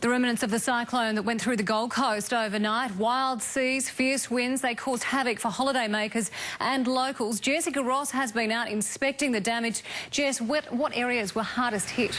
The remnants of the cyclone that went through the Gold Coast overnight. Wild seas, fierce winds, they caused havoc for holidaymakers and locals. Jessica Ross has been out inspecting the damage. Jess, what areas were hardest hit?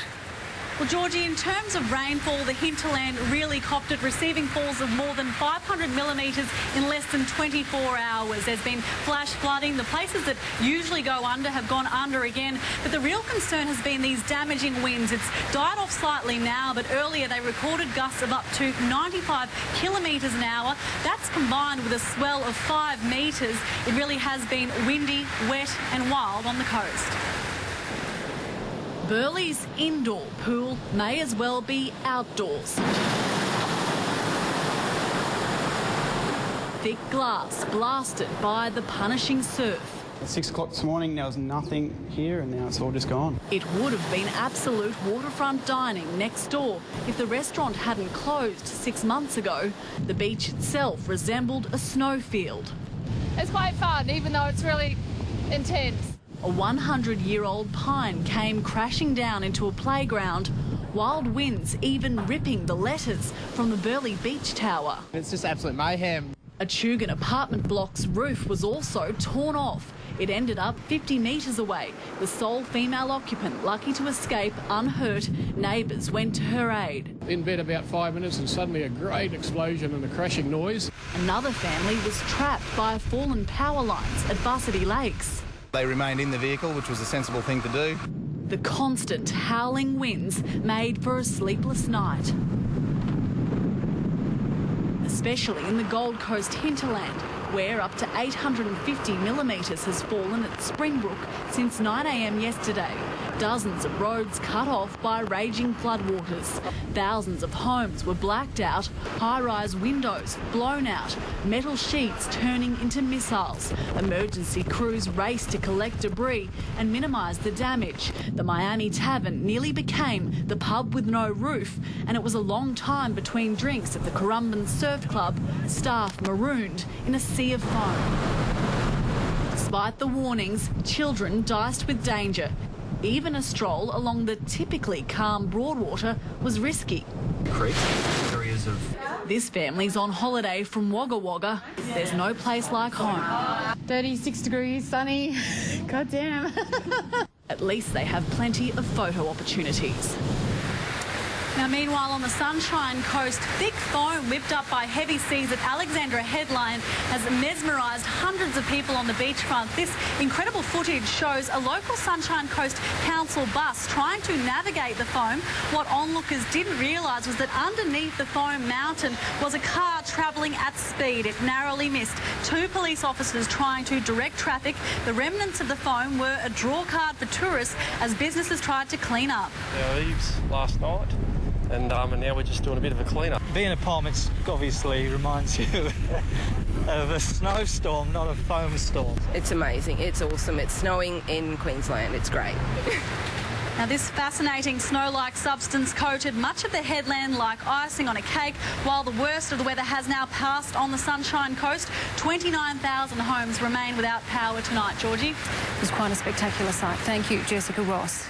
Well, Georgie, in terms of rainfall, the hinterland really copped it, receiving falls of more than 500 millimetres in less than 24 hours. There's been flash flooding. The places that usually go under have gone under again. But the real concern has been these damaging winds. It's died off slightly now, but earlier they recorded gusts of up to 95 kilometres an hour. That's combined with a swell of 5 metres. It really has been windy, wet and wild on the coast. Burleigh's indoor pool may as well be outdoors. Thick glass blasted by the punishing surf. At 6 o'clock this morning, there was nothing here and now it's all just gone. It would have been absolute waterfront dining next door if the restaurant hadn't closed 6 months ago. The beach itself resembled a snowfield. It's quite fun, even though it's really intense. A 100-year-old pine came crashing down into a playground, wild winds even ripping the letters from the Burleigh Beach Tower. It's just absolute mayhem. A Tugun apartment block's roof was also torn off. It ended up 50 metres away. The sole female occupant lucky to escape unhurt. Neighbours went to her aid. In bed about 5 minutes and suddenly a great explosion and a crashing noise. Another family was trapped by fallen power lines at Varsity Lakes. They remained in the vehicle, which was a sensible thing to do. The constant howling winds made for a sleepless night, especially in the Gold Coast hinterland, where up to 850 millimetres has fallen at Springbrook since 9 a.m. yesterday. Dozens of roads cut off by raging floodwaters. Thousands of homes were blacked out, high-rise windows blown out, metal sheets turning into missiles. Emergency crews raced to collect debris and minimise the damage. The Miami Tavern nearly became the pub with no roof, and it was a long time between drinks at the Currumbin Surf Club, staff marooned in a sea of foam. Despite the warnings, children diced with danger. Even a stroll along the typically calm Broadwater was risky. Creeks, areas of... This family's on holiday from Wagga Wagga. There's no place like home. 36 degrees, sunny. God damn. At least they have plenty of photo opportunities. Now, meanwhile, on the Sunshine Coast, thick foam whipped up by heavy seas at Alexandra Headland has mesmerised hundreds of people on the beachfront. This incredible footage shows a local Sunshine Coast council bus trying to navigate the foam. What onlookers didn't realise was that underneath the foam mountain was a car travelling at speed. It narrowly missed 2 police officers trying to direct traffic. The remnants of the foam were a draw card for tourists as businesses tried to clean up. Our eaves last night. And now we're just doing a bit of a clean-up. Being a palm, it obviously reminds you of a snowstorm, not a foam storm. It's amazing. It's awesome. It's snowing in Queensland. It's great. Now, this fascinating snow-like substance coated much of the headland like icing on a cake, while the worst of the weather has now passed on the Sunshine Coast. 29,000 homes remain without power tonight, Georgie. It was quite a spectacular sight. Thank you, Jessica Ross.